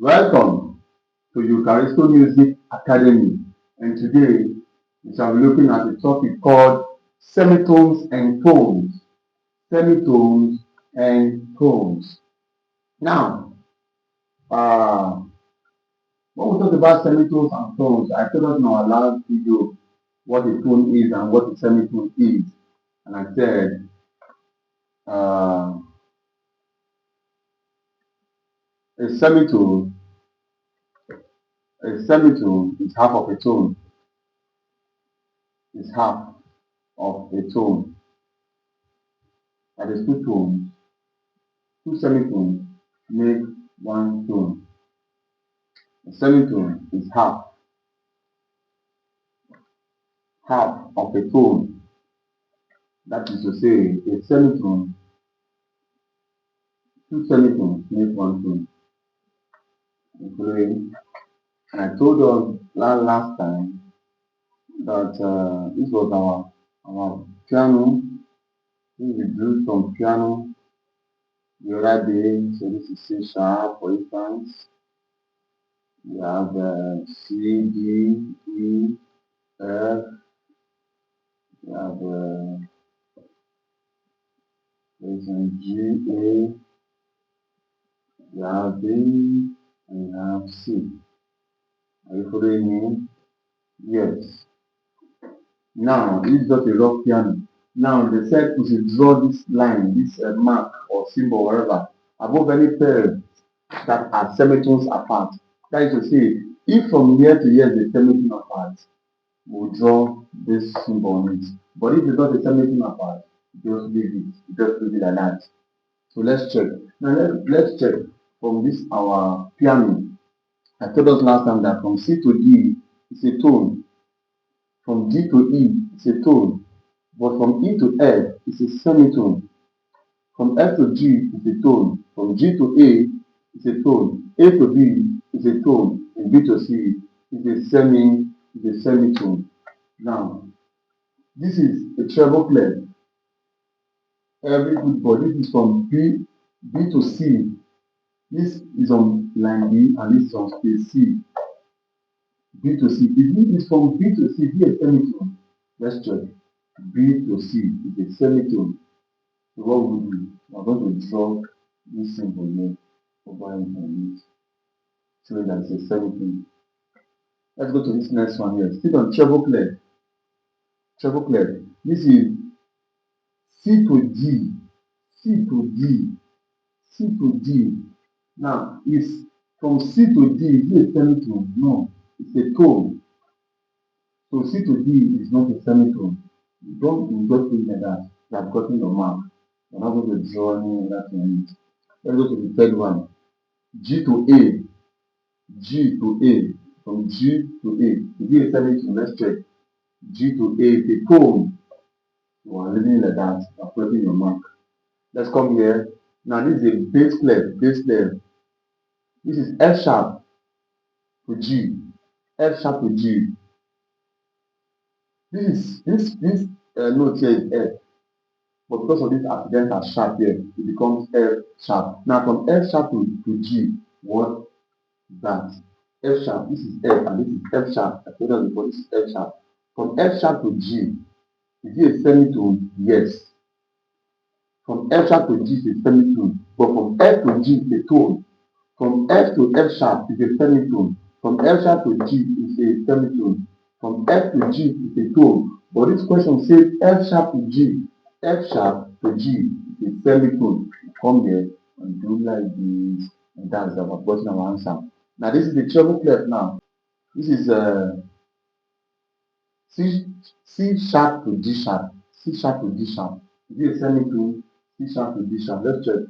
Welcome to Eucharisteo Music Academy, and today we shall be looking at a topic called semitones and tones. Semitones and tones. Now, when we talk about semitones and tones, I told us in our last video what a tone is and what a semitone is, and I said uh, a semitone, a semitone is half of a tone. Is half of a tone. That is two tones. Two semitones make one tone. A semitone is half of a tone. That is to say, a semitone, two semitones make one tone. Okay. And I told us last time that this was our piano. We drew some piano the other day. So this is C sharp, for instance. We have C, D, E, F. We have G, A. We have B, and we have C. Are you following me? Yes. Now, this is just a rough piano. Now, they said we should draw this line, this mark or symbol, whatever, above any pair that are semitones apart. That is to say, if from here to here the semitone apart, we'll draw this symbol on it. But if it's not a semitone apart, just leave it. Just leave it like that. So let's check. Now let's check from this our piano. I told us last time that from C to D is a tone. From D to E is a tone. But from E to F is a semitone. From F to G is a tone. From G to A is a tone. A to B is a tone. And B to C is a semitone. Now, this is a treble clef. Every good boy. This is from B to C. This is on line B and this is on space C. B to C. If it is from B to C, be a semitone. Let's check. B to C is a semitone. So what we do? We're going to draw this symbol here over it, showing that it's a semitone. Let's go to this next one here. Still on treble clef. Treble clef. This is C to D. C to D. C to D. Now, is from C to D, is it a semitone? No, it's a tone. So C to D is not a semitone. Don't just think like that. You have gotten your mark. You're not going to draw any other thing. Let's go to the third one. G to A. G to A. From G to A. To be a semitone, let's check. G to A is a tone. You are living like that. You are getting your mark. Let's come here. Now this is a bass clef. Bass clef. This is F sharp to G. F sharp to G. This note here is F. But because of this accidental sharp here, it becomes F sharp. Now from F sharp to G, what is that? F sharp, this is F and this is F sharp. I told you before, this is F sharp. From F sharp to G, is it a semitone? Yes. From F sharp to G is a semitone. But from F to G is a tone. From F to F sharp is a semitone. From F sharp to G is a semitone. From F to G is a tone. But this question says F sharp to G. F sharp to G is a semitone. Come here and do like this. And that's our question, our answer. Now this is the treble clef now. This is C sharp to D sharp. C sharp to D sharp. Is it a semitone? C sharp to D sharp. Let's check.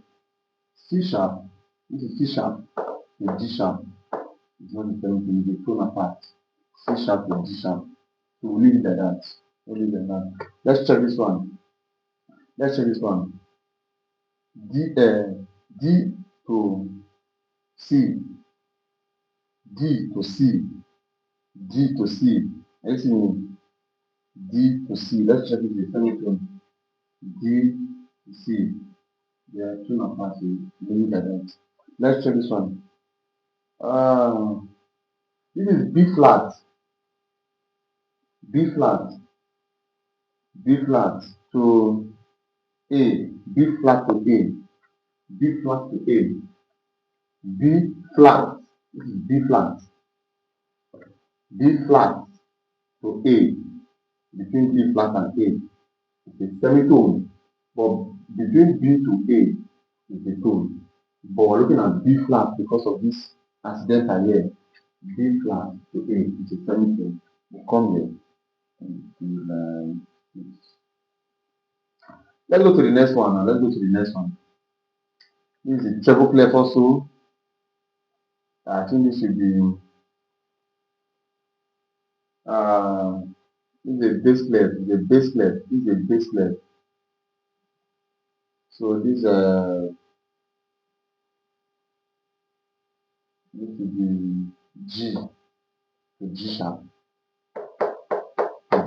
C sharp. This is C sharp to D sharp. It's not the same thing, they tone apart. C sharp to D sharp. So we'll leave it like that. We'll leave it like that. Let's check this one. Let's check this one. D to C. D to C. D to C. Let's see. D to C. Let's check it. The semitone. D to C. They are tone apart. So we'll leave it like that. Let's check this one. This is B flat, B flat, B flat to A, B flat to A, B flat to A, B flat, this is B flat, B flat to A, between B flat and A, it's a semitone, but between B to A is a tone. But we're looking at B flat because of this accidental here. B flat to A is a semitone. We come here. Let's go to the next one now. Let's go to the next one. This is a treble clef also. I think this should be this is a bass clef, this is a bass clef, this is a bass clef. So this should be G to G sharp,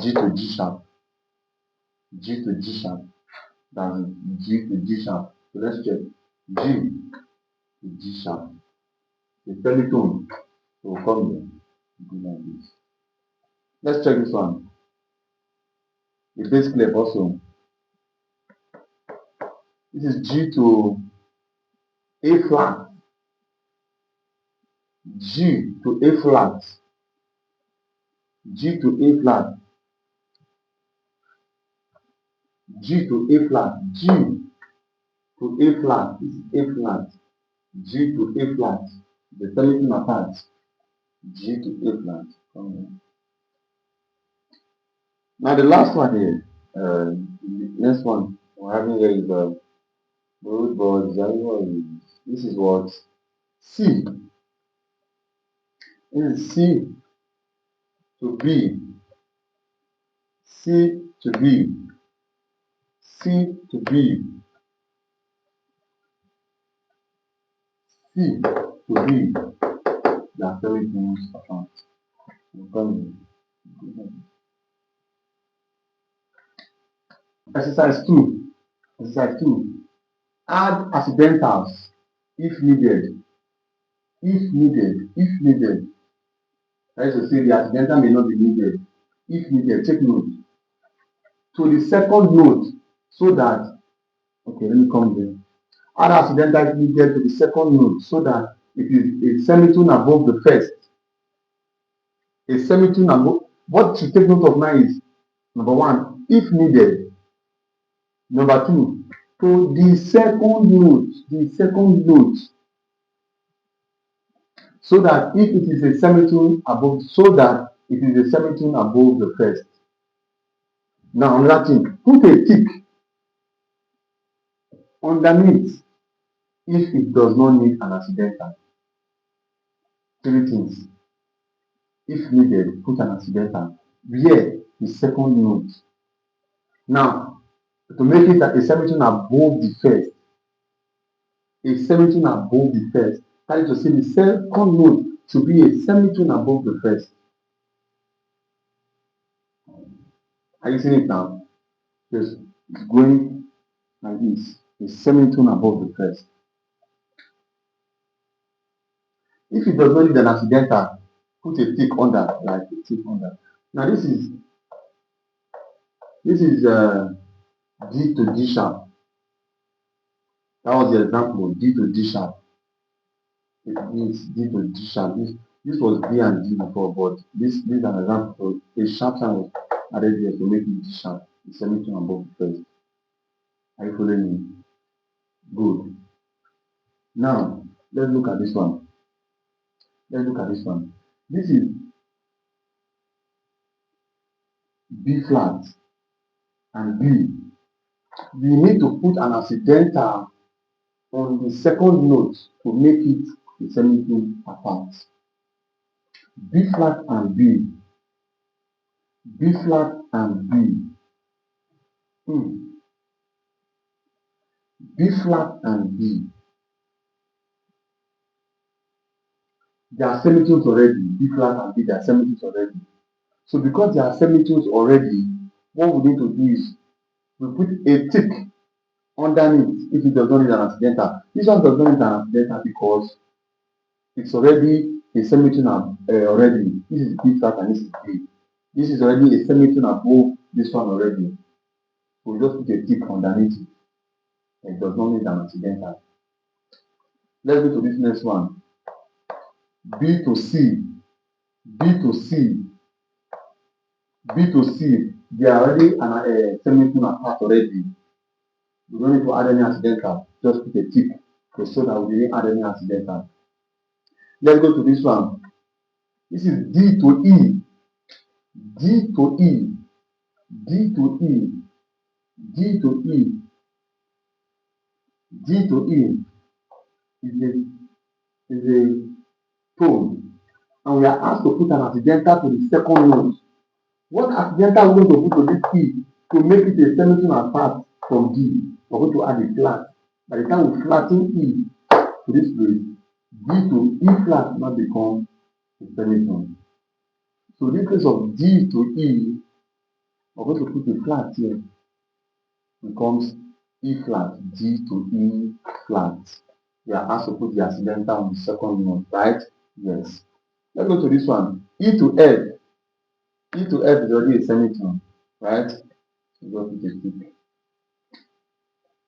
G to G sharp, G to G sharp, that's G to G sharp. So let's check G to G sharp. The semitone. So we'll come here, do like this. Let's check this one. The bass clef also. This is G to A flat, G to A flat, G to A flat, G to A flat, G to A flat, this is A flat, G to A flat, the semitone apart, G to A flat. Now the last one here, the next one we're having here is root ball. This is what C. This is C to B, C to B, C to B, C to B. They are semitones apart. Exercise 2. Exercise 2. Add accidentals if needed. If needed. If needed. That is to say, the accidental may not be needed. If needed, take note. To the second note, so that, okay, let me come there. Add accidental if needed to the second note, so that it is a semitone above the first. A semitone above. What to take note of now is, number one, if needed. Number two, to the second note, so that if it is a semitone above, so that it is a semitone above the first. Now another thing, put a tick underneath if it does not need an accidental. Three things. If needed, put an accidental. Where the second note. Now, to make it a semitone above the first, a semitone above the first. That is to say, the second note should be a semitone above the first. Are you seeing it now? Yes, it's going like this. A semitone above the first. If it does not need an accidental, put a tick under, like a tick under. Now this is D to D sharp. That was the example, D to D sharp. It means D to D sharp. This was D and D before, but this is an example. A sharp sound was added here to make it D sharp. The semitone above the first. Are you following me? Good. Now let's look at this one. Let's look at this one. This is B flat and B. We need to put an accidental on the second note to make it the semitone apart. B flat and B. B flat and B. B flat and B. They are semitones already. B flat and B, they are semitones already. So because they are semitones already, what we need to do is we put a tick underneath if it does not need an accidental. This one does not need an accidental because It's already a semitone already. This is B flat and this is B. This is already a semitone above this one already. We just put a tick underneath it. It does not need an accidental. Let's go to this next one. B to C. B to C. B to C. They are already a semitone apart already. We don't need to add any accidental. Just put a tick to show that we didn't add any accidental. Let's go to this one. This is D to E. D to E. D to E. D to E. D to E is a tone. And we are asked to put an accidental to the second note. What accidental are we going to put to this E to make it a semitone apart from D? We're going to add a flat. By the time we flatten E to this place, D to E flat now become a semitone. So in case of D to E, we're going to put a flat here. Becomes E flat, D to E flat. We are asked to put the accidental on the second note, right? Yes. Let's go to this one. E to F. E to F is already a semitone, right? So go to the tick.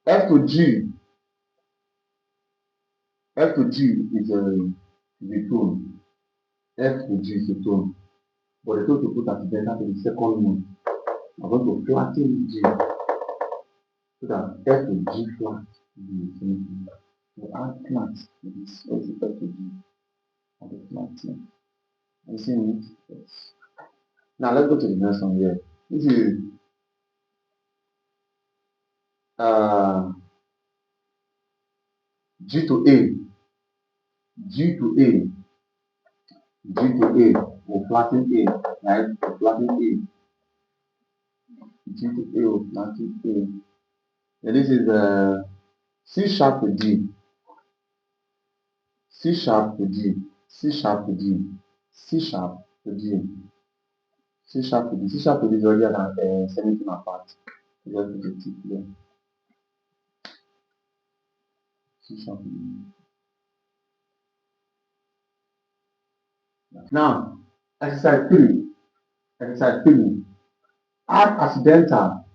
F to G. F to G is a tone. F to G is a tone. But the tone to put accidental to the second note. I'm going to flatten G so that F to G flat will be a semitone. So add flat to this. What is F to G? Add a flat here. You see it? Yes. Now let's go to the next one here. This is G to A. G to A. G to A. We'll flatten A, right? We'll flatten A. G to A, we'll flatten A. And this is C sharp to D. C sharp to D. C sharp to D. C sharp to D. C sharp to D. C sharp to D is already a semitone apart. Just put a tick there. C sharp to D. Now, exercise 3. Exercise 3. Add accidental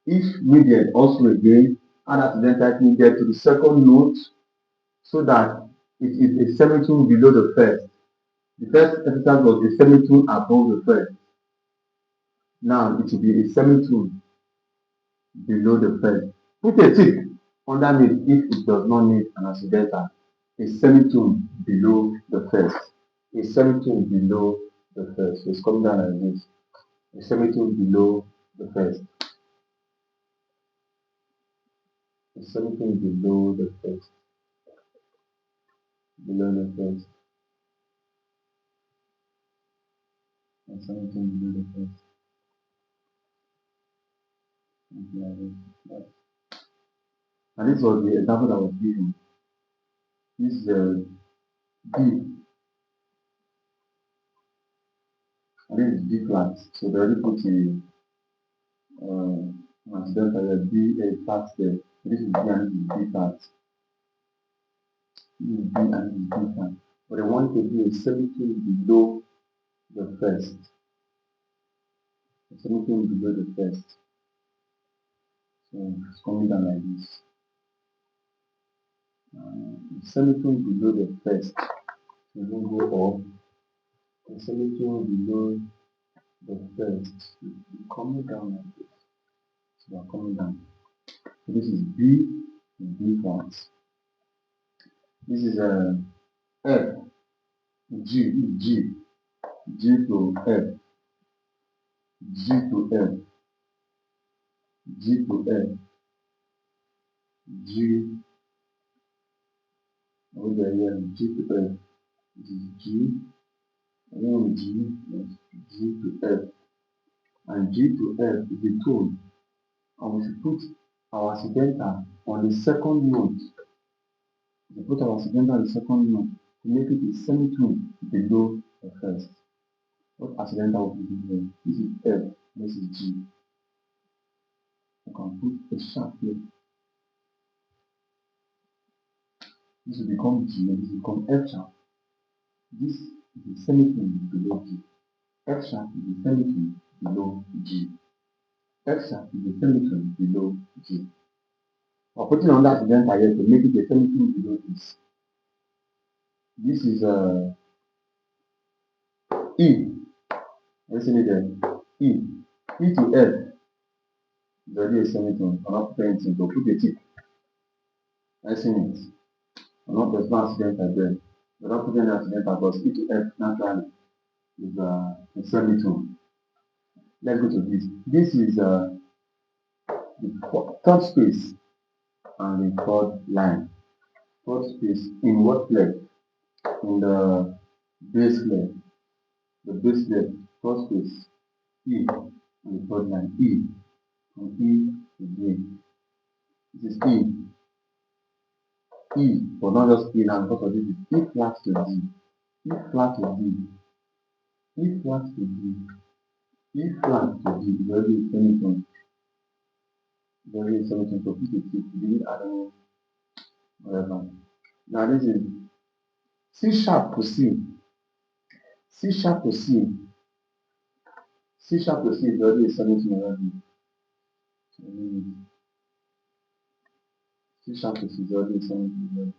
if needed. Also again, add accidental if needed to the second note so that it is a semitone below the first. The first exercise was a semitone above the first. Now it will be a semitone below the first. Put a tick underneath if it does not need an accidental. A semitone below the first. A semitone below the first. So it's coming down like this. A semitone below the first. A semitone below the first. Below the first. A semitone below the first. And this was the example that was given. This is D. And this is D flat. So they already put a accidental here, B a flat there. This is B and this is B flat. This is B and this is B flat. But I want to do a semitone below the first. A semitone below the first. So it's coming down like this. Semitone below the first. So we will go up. The semitone below the first. It's coming down like this. So we are coming down. So this is B and B flat. This is F, G, G, G to F, G to F, G to F, G, over here, G to F, G, and G, yes, G to F, and G to F is the tone, and we should put our accidental on the second note. We put our accidental on the second note to make it a semitone below the first. What accidental will be here? This is F, this is G. You can put a sharp here. This will become G and this will become F sharp. This is the semitone below G. F sharp is the semitone below G. F sharp is the semitone below G. We're putting on that accidental here to make it a semitone below this. This is E. Listen again. E. E to F is already a semitone. I'm not putting anything, so put a tick. Listen it. I'm not pressing accidental there. We're not putting an accidental because E to F naturally is a semitone. Let's go to this. This is the third space and the third line. Third space in what clef? In the bass clef. The bass clef, third space, E, and the third line, E, from E to D. This is E. E, but not just E now, because of this is E flat to D. E flat to D. E flat to D. E flat to D is already a semitone. Very semitone, so put a tick. D, I don't know, whatever. Now this is C sharp to C. C sharp to C. C sharp to C is already a semitone already. C sharp to C is already a semitone already.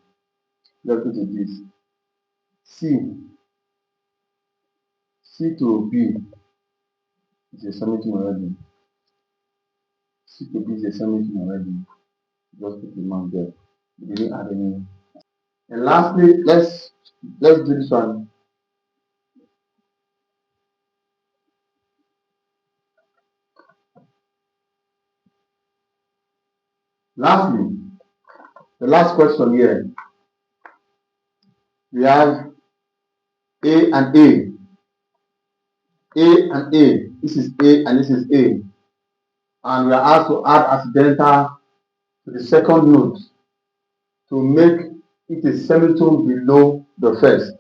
Let's go to this. C. C to B is a semitone already. C to B is a semitone already. Just put the mark there. We didn't add any. And lastly, let's do this one. Lastly, the last question here. We have A and A. A and A. This is A and this is A. And we are asked to add accidental to the second note to make it a semitone below the first.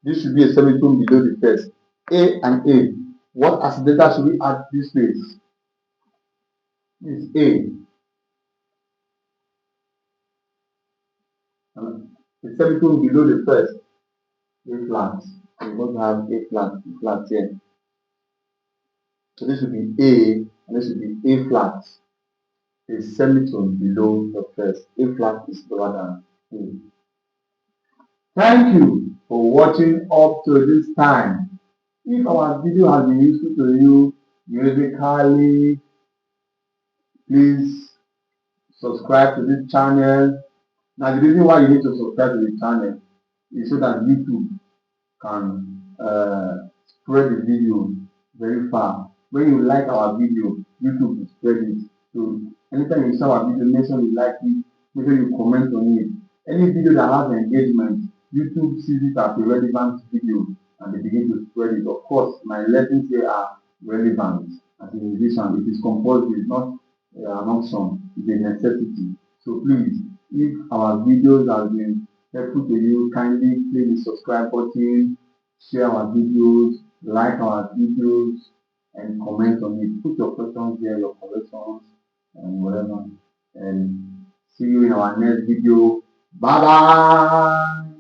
This should be a semitone below the first. A and A. What accidental should we add to this place? This is A. The semitone below the first. A flat. We're going to have A flat here. So this would be A, and this would be A flat. A semitone below the first. A flat is lower than A. Thank you for watching up to this time. If our video has been useful to you musically, please subscribe to this channel. Now, the reason why you need to subscribe to the channel is so that YouTube can spread the video very far. When you like our video, YouTube will spread it. So anytime you see our video, make sure you like it, make sure you comment on it. Any video that has engagement, YouTube sees it as a relevant video and they begin to spread it. Of course, my lessons here are relevant. As a musician, it is compulsory, it's not an option, it's a necessity. So please, if our videos have been helpful to you, kindly click the subscribe button, share our videos, like our videos, and comment on it. Put your questions there, your corrections, and whatever. And see you in our next video. Bye bye.